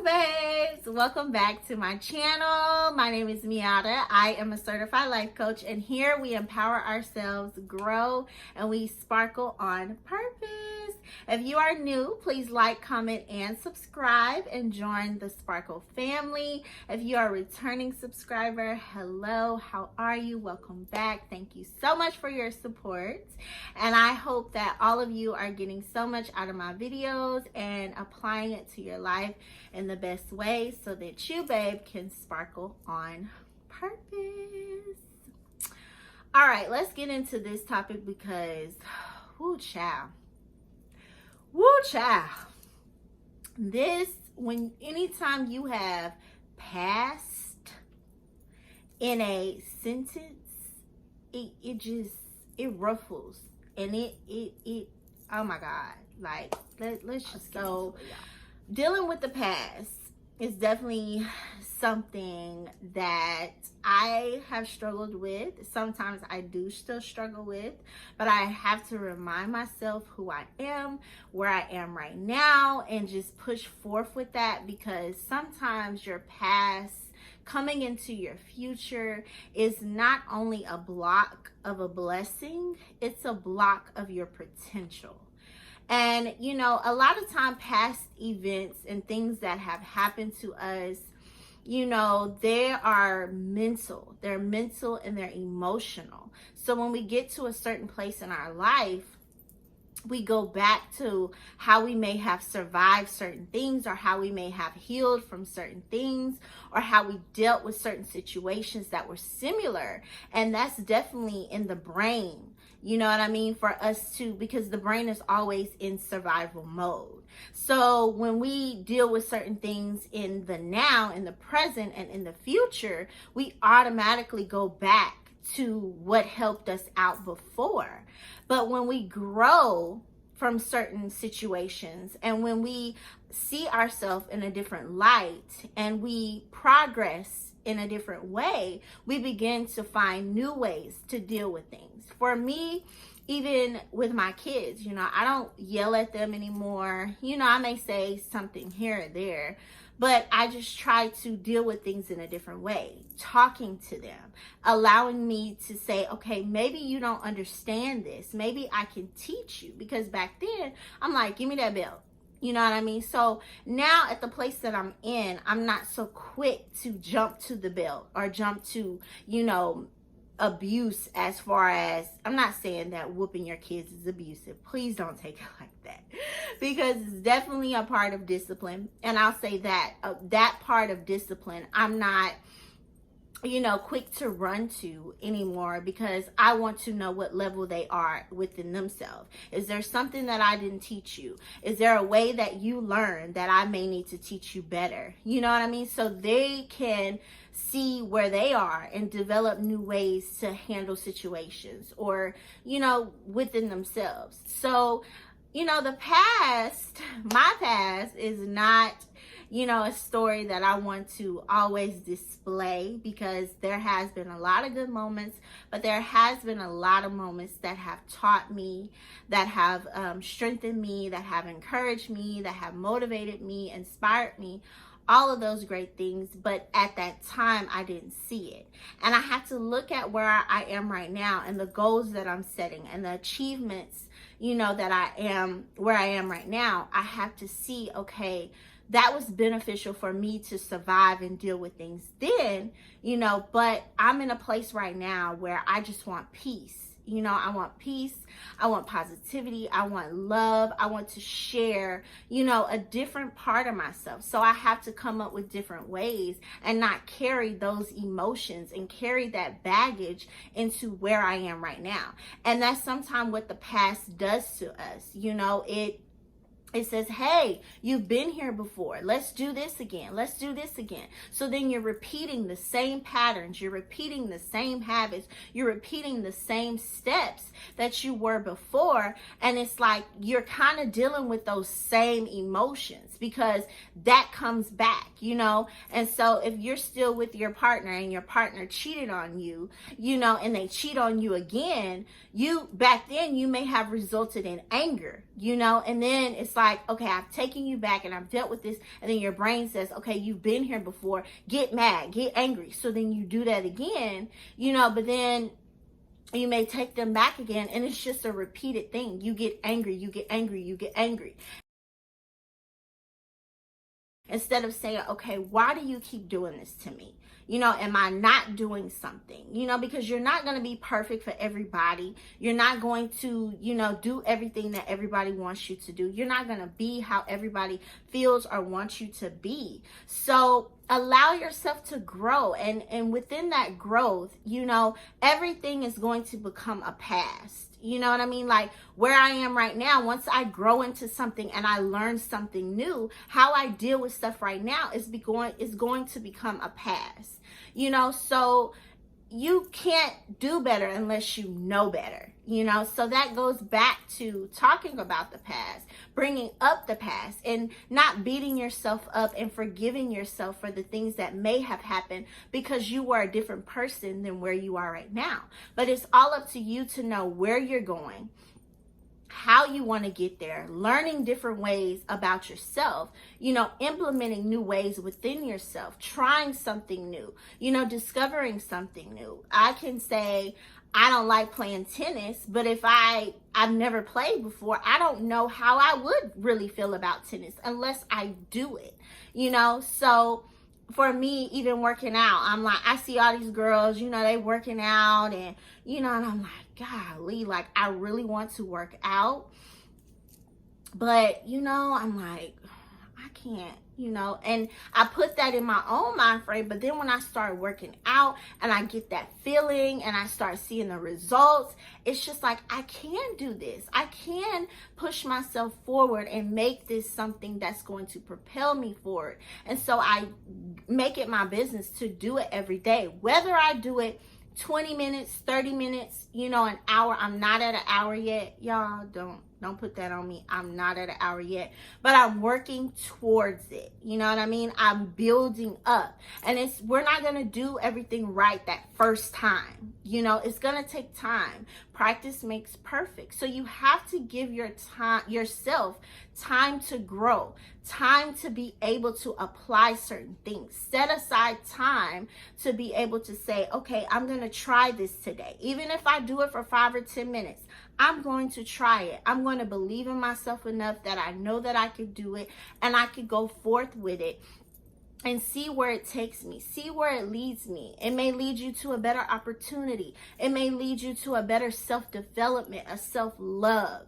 Babes, welcome back to my channel. My name is Miata. I am a certified life coach, and here we empower ourselves, grow, and we sparkle on purpose. If you are new, please like, comment, and subscribe and join the Sparkle family. If you are a returning subscriber, hello, how are you? Welcome back. Thank you so much for your support, and I hope that all of you are getting so much out of my videos and applying it to your life in the best way so that you, babe, can sparkle on purpose. All right, let's get into this topic because, whoo, child. Anytime you have past in a sentence, it ruffles, and it oh my God, like let's just go. Dealing with the past is definitely something that I have struggled with. Sometimes I do still struggle with, but I have to remind myself who I am, where I am right now, and just push forth with that, because sometimes your past coming into your future is not only a block of a blessing, it's a block of your potential. And, you know, a lot of time past events and things that have happened to us, you know, they are mental. They're mental and they're emotional. So when we get to a certain place in our life, we go back to how we may have survived certain things, or how we may have healed from certain things, or how we dealt with certain situations that were similar. And that's definitely in the brain. You know what I mean? For us to, because the brain is always in survival mode. So when we deal with certain things in the now, in the present, and in the future, we automatically go back to what helped us out before. But when we grow from certain situations, and when we see ourselves in a different light, and we progress in a different way, we begin to find new ways to deal with things. For me, even with my kids, you know, I don't yell at them anymore. You know, I may say something here or there, but I just try to deal with things in a different way, talking to them, allowing me to say, okay, maybe you don't understand this. Maybe I can teach you, because back then I'm like, give me that belt. You know what I mean? So now at the place that I'm in, I'm not so quick to jump to the belt or jump to, you know, abuse. As far as, I'm not saying that whooping your kids is abusive. Please don't take it like that, because it's definitely a part of discipline. And I'll say that that part of discipline, I'm not, you know, quick to run to anymore, because I want to know what level they are within themselves. Is there something that I didn't teach you? Is there a way that you learned that I may need to teach you better? You know what I mean? So they can see where they are and develop new ways to handle situations, or, you know, within themselves. So, you know, the past, my past is not, you know, a story that I want to always display, because there has been a lot of good moments, but there has been a lot of moments that have taught me, that have strengthened me, that have encouraged me, that have motivated me, inspired me, all of those great things. But at that time, I didn't see it. And I have to look at where I am right now, and the goals that I'm setting, and the achievements, you know, that I am, where I am right now. I have to see, okay, that was beneficial for me to survive and deal with things then, you know, but I'm in a place right now where I just want peace. You know, I want peace. I want positivity. I want love. I want to share, you know, a different part of myself. So I have to come up with different ways and not carry those emotions and carry that baggage into where I am right now. And that's sometimes what the past does to us. You know, it says, hey, you've been here before. Let's do this again. Let's do this again. So then you're repeating the same patterns. You're repeating the same habits. You're repeating the same steps that you were before. And it's like you're kind of dealing with those same emotions, because that comes back, you know. And so if you're still with your partner and your partner cheated on you, you know, and they cheat on you again, you back then you may have resulted in anger, you know, and then it's like, like, okay, I've taken you back and I've dealt with this. And then your brain says, okay, you've been here before. Get mad, get angry. So then you do that again, but then you may take them back again, and it's just a repeated thing. You get angry, you get angry, you get angry. Instead of saying, okay, why do you keep doing this to me? Am I not doing something? Because you're not going to be perfect for everybody. You're not going to, do everything that everybody wants you to do. You're not going to be how everybody feels or wants you to be. So allow yourself to grow. And within that growth, everything is going to become a past. You know what I mean? Like where I am right now, once I grow into something and I learn something new, how I deal with stuff right now is going to become a past. So you can't do better unless you know better, so that goes back to talking about the past, bringing up the past, and not beating yourself up and forgiving yourself for the things that may have happened because you were a different person than where you are right now. But it's all up to you to know where you're going, how you want to get there, learning different ways about yourself, implementing new ways within yourself, trying something new, discovering something new. I can say, I don't like playing tennis, but if I've never played before, I don't know how I would really feel about tennis unless I do it, so for me, even working out, I'm like, I see all these girls, they working out and, and I'm like, golly, like I really want to work out, but, I'm like, I can't, and I put that in my own mind frame. But then when I start working out and I get that feeling and I start seeing the results, it's just like, I can do this. I can push myself forward and make this something that's going to propel me forward. And so I make it my business to do it every day, whether I do it 20 minutes, 30 minutes, an hour. I'm not at an hour yet. Y'all don't put that on me. I'm not at an hour yet, but I'm working towards it. You know what I mean? I'm building up, and we're not going to do everything right that first time. It's going to take time. Practice makes perfect. So you have to give yourself time to grow, time to be able to apply certain things. Set aside time to be able to say, okay, I'm going to try this today. Even if I do it for 5 or 10 minutes, I'm going to try it. I'm going to believe in myself enough that I know that I could do it and I could go forth with it and see where it takes me, see where it leads me. It may lead you to a better opportunity. It may lead you to a better self-development, a self-love,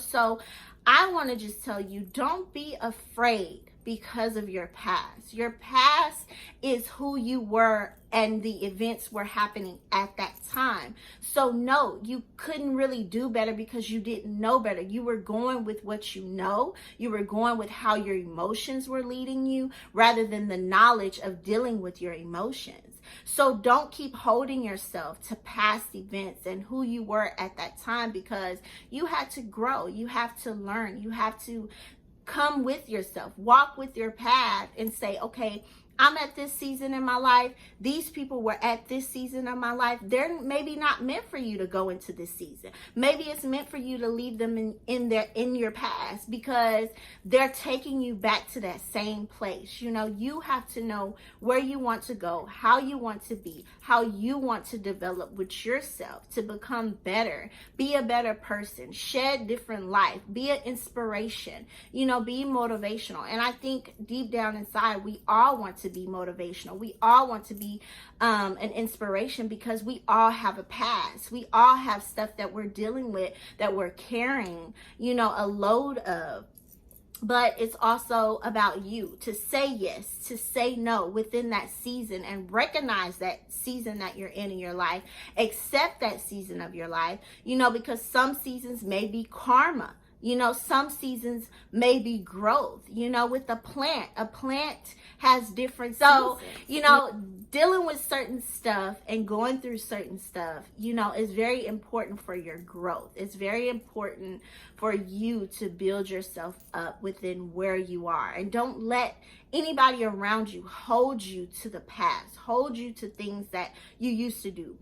So I want to just tell you, don't be afraid because of your past. Your past is who you were and the events were happening at that time. So no, you couldn't really do better because you didn't know better. You were going with what you know. You were going with how your emotions were leading you rather than the knowledge of dealing with your emotions. So don't keep holding yourself to past events and who you were at that time, because you had to grow. You have to learn. You have to come with yourself, walk with your path and say, okay, I'm at this season in my life. These people were at this season of my life. They're maybe not meant for you to go into this season. Maybe it's meant for you to leave them in your past because they're taking you back to that same place. You have to know where you want to go, how you want to be, how you want to develop with yourself to become better, be a better person, shed different life, be an inspiration, be motivational. And I think deep down inside, we all want to be motivational. We all want to be an inspiration because we all have a past. We all have stuff that we're dealing with, that we're carrying, a load of. But it's also about you to say yes, to say no within that season and recognize that season that you're in your life. Accept that season of your life, because some seasons may be karma. Some seasons may be growth, with a plant has different. So, dealing with certain stuff and going through certain stuff, is very important for your growth. It's very important for you to build yourself up within where you are. And don't let anybody around you hold you to the past, hold you to things that you used to do.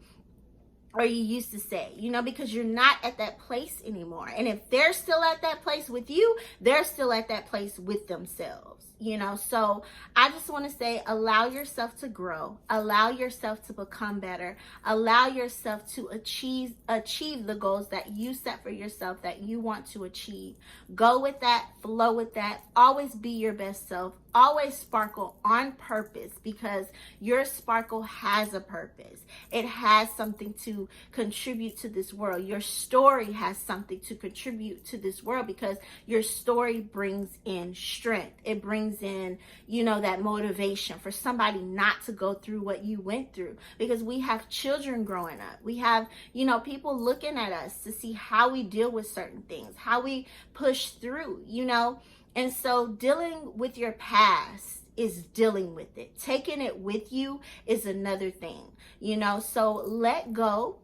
or you used to say, you know, because you're not at that place anymore. And if they're still at that place with you, they're still at that place with themselves, you know. So I just want to say, allow yourself to grow, allow yourself to become better, allow yourself to achieve the goals that you set for yourself, that you want to achieve. Go with that, flow with that, always be your best self, always sparkle on purpose, because your sparkle has a purpose. It has something to contribute to this world. Your story has something to contribute to this world, because your story brings in strength. It brings in, you know, that motivation for somebody not to go through what you went through, because we have children growing up. We have, you know, people looking at us to see how we deal with certain things, how we push through, you know. And so dealing with your past is dealing with it. Taking it with you is another thing, you know. So let go,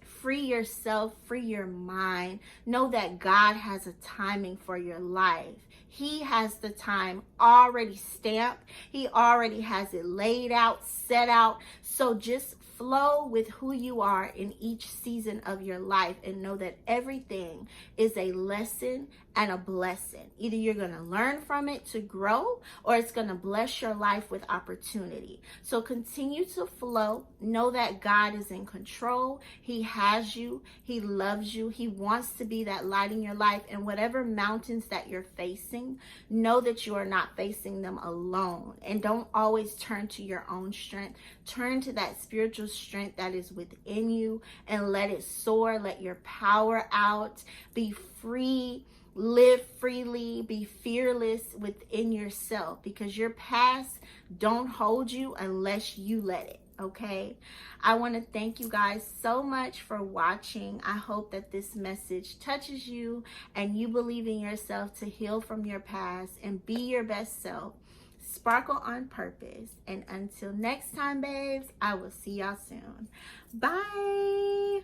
free yourself, free your mind. Know that God has a timing for your life. He has the time already stamped. He already has it laid out, set out. So just flow with who you are in each season of your life, and know that everything is a lesson and a blessing. Either you're going to learn from it to grow, or it's going to bless your life with opportunity. So continue to flow. Know that God is in control. He has you. He loves you. He wants to be that light in your life. And whatever mountains that you're facing, know that you are not facing them alone. And don't always turn to your own strength. Turn to that spiritual strength that is within you, and let it soar. Let your power out. Be free. Live freely. Be fearless within yourself, because your past don't hold you unless you let it. Okay, I want to thank you guys so much for watching. I hope that this message touches you and you believe in yourself to heal from your past and be your best self. Sparkle on purpose. And until next time, babes, I will see y'all soon. Bye.